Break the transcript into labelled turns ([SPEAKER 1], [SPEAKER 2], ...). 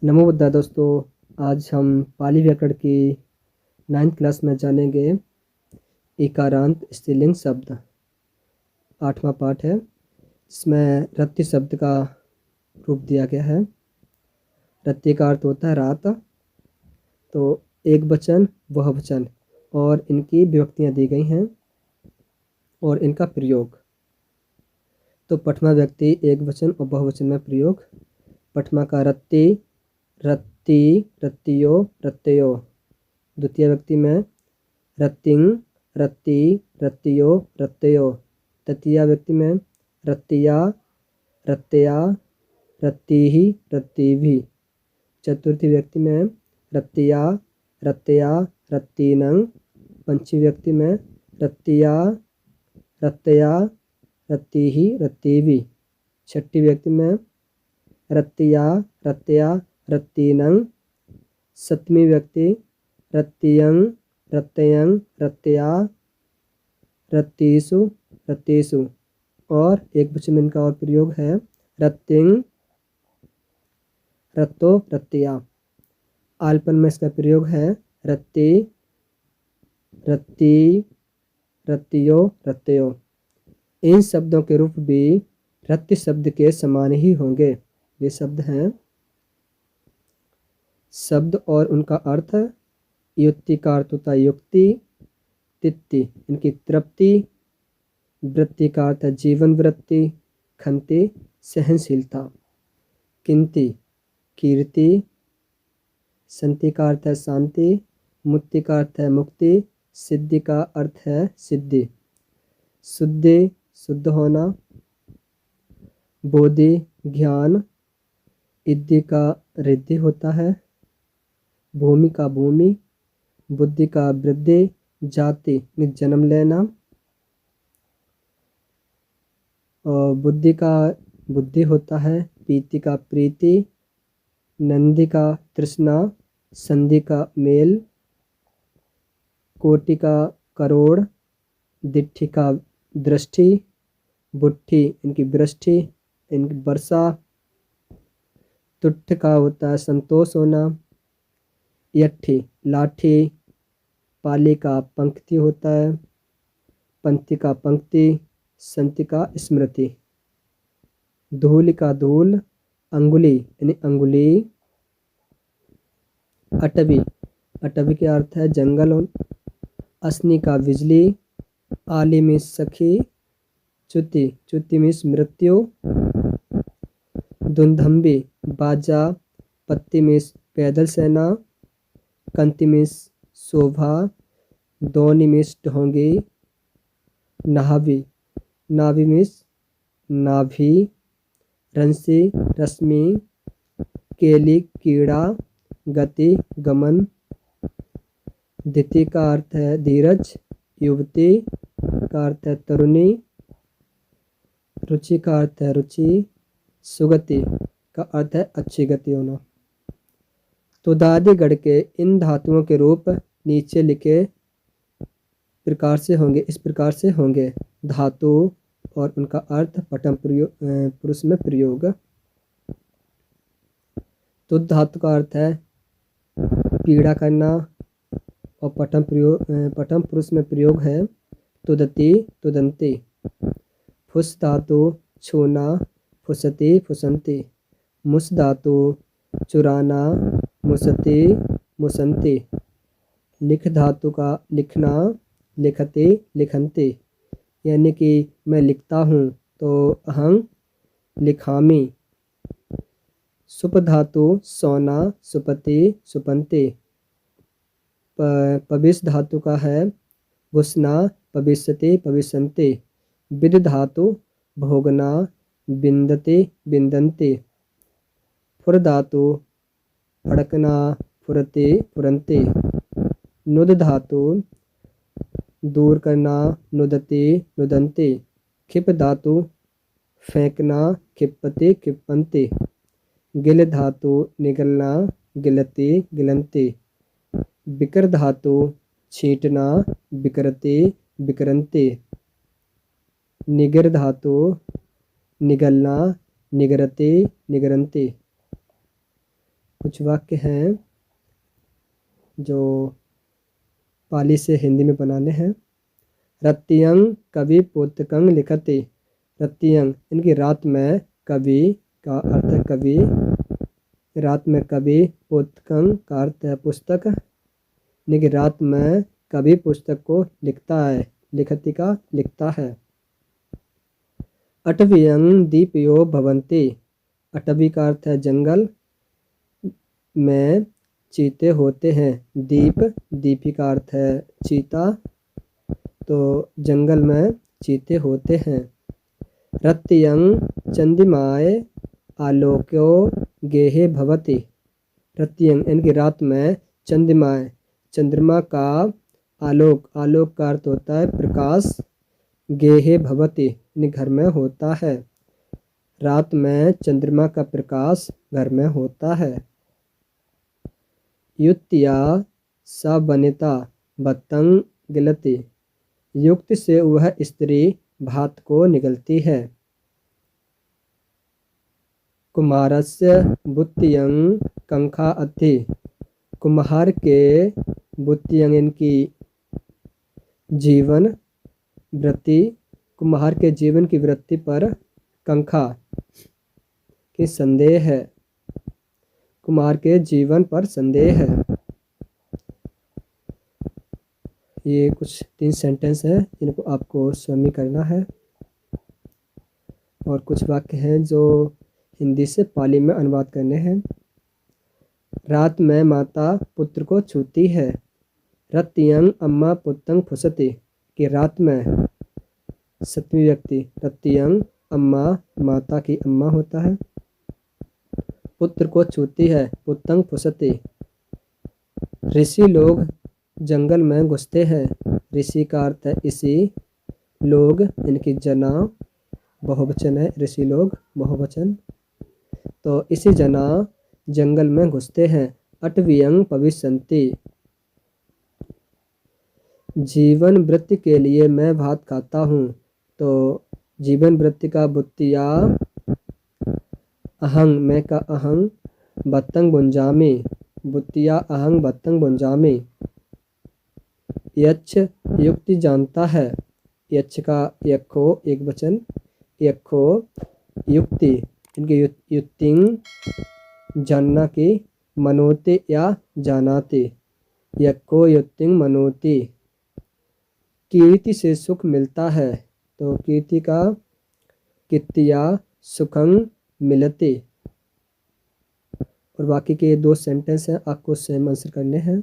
[SPEAKER 1] नमो बुद्धा दोस्तों। आज हम पाली व्याकरण की 9th क्लास में जानेंगे इकारांत स्त्रीलिंग शब्द। 8वां पाठ है। इसमें रत्ती शब्द का रूप दिया गया है। रत्ती का अर्थ होता है रात। तो एक वचन वह वचन और इनकी विभक्तियाँ दी गई हैं और इनका प्रयोग। तो प्रथमा व्यक्ति एक वचन और बहुवचन में प्रयोग। प्रथमा का रत्ती, रत्ती, रत्तियो, रत्तयो। द्वितीय व्यक्ति में रत्तिं, रत्ती, रत्तियो, रत्तयो। तृतीया व्यक्ति में रत्तिया, रत्तया, रत्तिः, रत्तिभिः। चतुर्थी व्यक्ति में रत्तिया, रत्तया, रत्तिनं। पंचमी व्यक्ति में रत्तिया, रत्तया, रत्तिः, रत्तिभिः। छठी व्यक्ति में रत्तिया, रत्तया, रत्तिनं। सप्तमी व्यक्ति रत्तियं, रत्तयं, रत्तया, रत्तिषु, रत्तिषु। और एक वचन में इनका और प्रयोग है रत्तिं, रत्तो, रत्तिया। आलपन में इसका प्रयोग है रत्ति, रत्ति, रत्तियो, रत्तयो। इन शब्दों के रूप भी रत्ति शब्द के समान ही होंगे। ये शब्द हैं। शब्द और उनका अर्थ। युक्ति का अर्थ होता है युक्ति, तित्ति इनकी तृप्ति। वृत्ति का अर्थ है जीवन वृत्ति, खंति सहनशीलता। किंति कीर्ति। संति का अर्थ है शांति। मुक्ति का अर्थ है मुक्ति। सिद्धि का अर्थ है सिद्धि। शुद्धि शुद्ध होना। बोधि ज्ञान। इद्धि का रिद्धि होता है। भूमि का भूमि। बुद्धि का वृद्धि। जाति में जन्म लेना। और बुद्धि का बुद्धि होता है। प्रीति का प्रीति। नंदी का तृष्णा। संधि का मेल। कोटि का करोड़। दिट्ठी का दृष्टि। बुट्ठी इनकी वृष्टि, इनकी वर्षा। तुट्ठ का होता है संतोष होना। यट्ठी लाठी। पाली का पंक्ति होता है। पंक्ति का पंक्ति। संति का स्मृति। धूल का धूल। अंगुली यानी अंगुली। अटवी अटवी के अर्थ है जंगल। असनी का बिजली। आली में सखी। च्युति च्युति में मृत्यु। धुंधंबी बाजा। पत्ती में पैदल सेना। कंति में शोभा। दोनी में ढोंगी। नाभि नाभि में नाभि। रंसी रश्मि। केली कीड़ा। गति गमन। धीति का अर्थ है धीरज। युवती का अर्थ है तरुणी। रुचि का अर्थ है रुचि। सुगति का अर्थ है अच्छी गति होना। तो दादी गढ़ के इन धातुओं के रूप नीचे लिखे प्रकार से होंगे, इस प्रकार से होंगे। धातु और उनका अर्थ प्रथम पुरुष में प्रयोग। तो धातु का अर्थ है पीड़ा करना और प्रथम पुरुष में प्रयोग है तुदति, तुदंती। फुस धातु छूना। फुसति, फुसंती। मुस धातु चुराना। मुसति, मुसंती। लिख धातु का लिखना। लिखति, लिखंती यानी कि मैं लिखता हूँ तो अहं लिखामि। सुप धातु सोना। सुपति, सुपंती। पविस धातु का है घुसना। पविष्यति, पविष्यन्ति। विद धातु भोगना। बिंदति, बिंदन्ति। फुर धातु फड़कना। फुरति, फुरंती। नुद धातु दूर करना। नुदति, नुदंती। खिप धातु फेंकना। खिप्पति, खिप्पन्ति। गिल धातु निगलना। गिलति, गिलंती। बिकर धातु छींटना। बिकरति, बिकरंती। निगर धातु निगलना। निगरति, निगरंती। कुछ वाक्य हैं जो पाली से हिंदी में बनाने हैं। रत्तियं कवि पुस्तकं लिखति। रत्तियं इनकी रात में, कवि का अर्थ है कवि, रात में कवि, पुस्तकं का अर्थ है पुस्तक, यानी कि रात में कवि पुस्तक को लिखता है, लिखति का लिखता है। अटवियं दीपयो भवन्ति। अटवी का अर्थ है जंगल में चीते होते हैं। दीप, दीपी का अर्थ है चीता, तो जंगल में चीते होते हैं। रत्तियं चंदिमाय आलोक्यो गेहे भवति। रत्तियं इनकी रात में, चंदिमाय चंद्रमा का आलोक, आलोक का अर्थ होता है प्रकाश, गेहे भवति यानी घर में होता है। रात में चंद्रमा का प्रकाश घर में होता है। युक्त्या सा वनिता भत्तं गिलति। युक्त से वह स्त्री भात को निगलती है। कुम्हारस्य बुत्तियं कंखा अथि। कुम्हार के बुत्तियं इनकी जीवन वृत्ति, कुम्हार के जीवन की वृत्ति पर कंखा की संदेह है। कुम्हार के जीवन पर संदेह है। ये कुछ 3 सेंटेंस है, इनको आपको स्वयं करना है। और कुछ वाक्य हैं जो हिंदी से पाली में अनुवाद करने हैं। रात में माता पुत्र को छूती है। रत्तियं अम्मा पुत्रं फुसति। कि रात में, सप्तमी व्यक्ति, रत्तियं अम्मा माता की अम्मा होता है, पुत्र को छूती है, पुत्रं फुसति। ऋषि लोग जंगल में घुसते हैं। ऋषि का अर्थ है इसी, लोग इनकी जना बहुवचन है, ऋषि लोग बहुवचन, तो इसी जना जंगल में घुसते हैं। अटवियं पविशन्ति। जीवन वृत्ति के लिए मैं भात खाता हूँ, तो जीवन वृत्ति का बुत्तिया अहं, मैं का अहं, भत्तं भुंजामि, बुत्तिया अहं भत्तं भुंजामि। यक्ष युक्ति जानता है। यक्ष का यक्षो एक वचन, यक्षो युक्ति इनकी युक्तिं जानना की मनोति या जानाति। यक्षो युक्तिं मनोति। कीर्ति से सुख मिलता है, तो कीर्ति का कित्तिया सुखं मिलति। और बाकी के 2 सेंटेंस हैं, आपको सेम आंसर करने हैं।